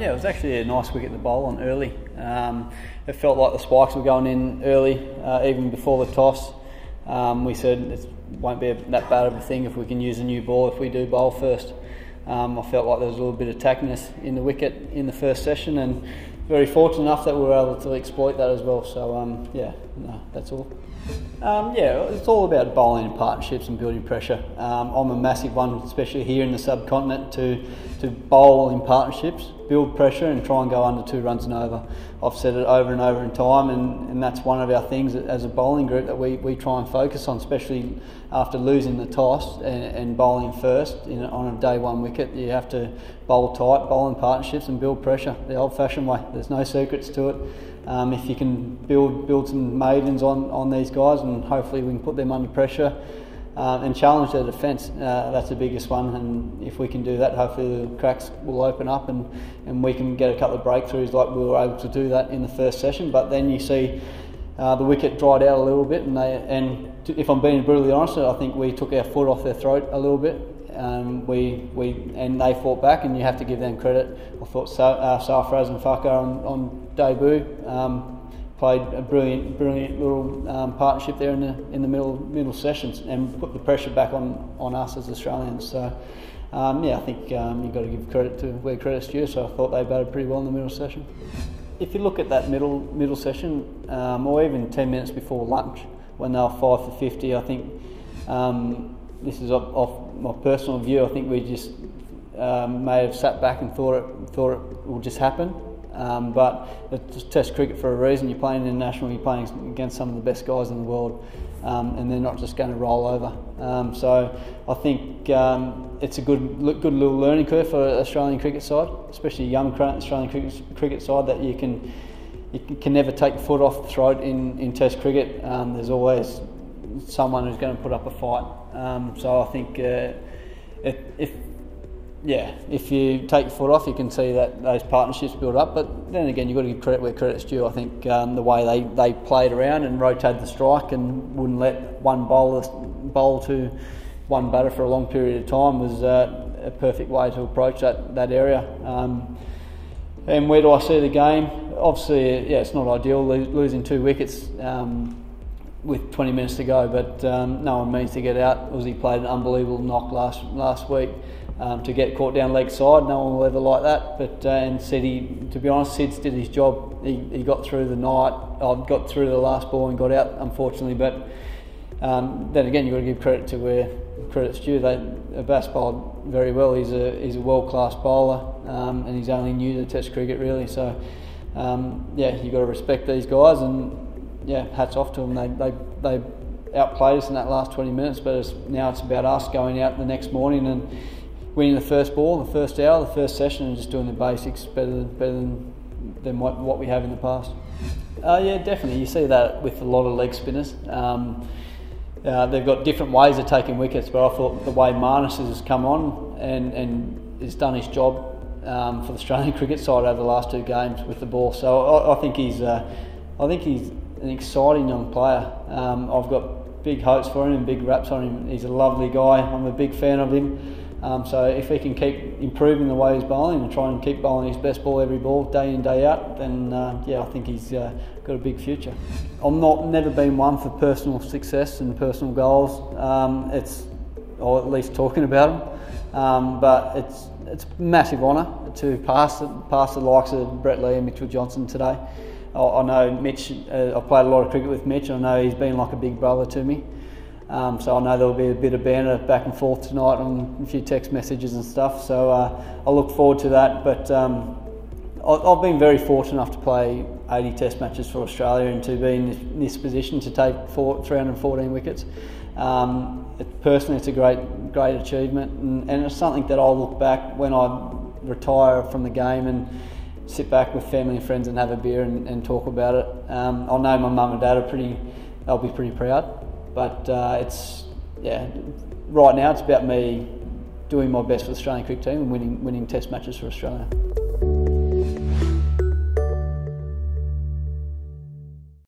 Yeah, it was actually a nice wicket to bowl on early. It felt like the spikes were going in early, even before the toss. We said it won't be that bad of a thing if we can use a new ball if we do bowl first. I felt like there was a little bit of tackiness in the wicket in the first session, and very fortunate enough that we were able to exploit that as well. So that's all. It's all about bowling in partnerships and building pressure. I'm a massive one, especially here in the subcontinent, to bowl in partnerships, build pressure and try and go under 2 runs and over. I've said it over and over in time, and that's one of our things as a bowling group that we try and focus on, especially after losing the toss and bowling first on a day 1 wicket. You have to bowl tight, bowl in partnerships and build pressure the old-fashioned way. There's no secrets to it. If you can build some maidens on these guys, and hopefully we can put them under pressure and challenge their defence, that's the biggest one. And if we can do that, hopefully the cracks will open up and we can get a couple of breakthroughs like we were able to do that in the first session. But then you see the wicket dried out a little bit, and if I'm being brutally honest, I think we took our foot off their throat a little bit. And they fought back, and you have to give them credit. I thought Sarfraz and Farquhar on debut played a brilliant little partnership there in the middle sessions, and put the pressure back on us as Australians. So I think you've got to give credit to where credit's due. So I thought they batted pretty well in the middle session. If you look at that middle session, or even 10 minutes before lunch when they were 5 for 50, I think. This is off my personal view. I think we just may have sat back and thought it will just happen. But it's Test cricket for a reason. You're playing international. You're playing against some of the best guys in the world, and they're not just going to roll over. So I think it's a good little learning curve for the Australian cricket side, especially a young Australian cricket side, that you can never take your foot off the throat in Test cricket. There's always someone who's going to put up a fight. So I think if you take your foot off, you can see that those partnerships build up. But then again, you've got to give credit where credit's due. I think the way they played around and rotated the strike and wouldn't let one bowler bowl to one batter for a long period of time was a perfect way to approach that area. And where do I see the game? Obviously, it's not ideal losing 2 wickets with 20 minutes to go, but no one means to get out. Uzi played an unbelievable knock last week. To get caught down leg side, no one will ever like that. But and Sid, to be honest, Sid's did his job. He got through the night. Got through the last ball and got out, unfortunately. But then again, you've got to give credit to where credit's due. Abbas bowled very well. He's a world-class bowler, and he's only new to Test cricket really. So you've got to respect these guys, and hats off to them. They outplayed us in that last 20 minutes, but now it's about us going out the next morning and winning the first ball, the first hour, the first session, and just doing the basics better than what we have in the past. Definitely. You see that with a lot of leg spinners. They've got different ways of taking wickets, but I thought the way Minces has come on and has done his job for the Australian cricket side over the last 2 games with the ball. So I think he's an exciting young player. I've got big hopes for him and big raps on him. He's a lovely guy. I'm a big fan of him. So if he can keep improving the way he's bowling and try and keep bowling his best ball every ball, day in, day out, then I think he's got a big future. I'm never been one for personal success and personal goals. Or at least talking about them. But it's a massive honour to pass the likes of Brett Lee and Mitchell Johnson today. I know Mitch. I've played a lot of cricket with Mitch. I know he's been like a big brother to me. So I know there'll be a bit of banter back and forth tonight on a few text messages and stuff. So I look forward to that. But I've been very fortunate enough to play 80 Test matches for Australia and to be in this position to take 314 wickets. Personally, it's a great achievement, and it's something that I'll look back when I retire from the game and sit back with family and friends and have a beer and talk about it. I know my mum and dad they'll be pretty proud. But right now it's about me doing my best for the Australian cricket team and winning Test matches for Australia.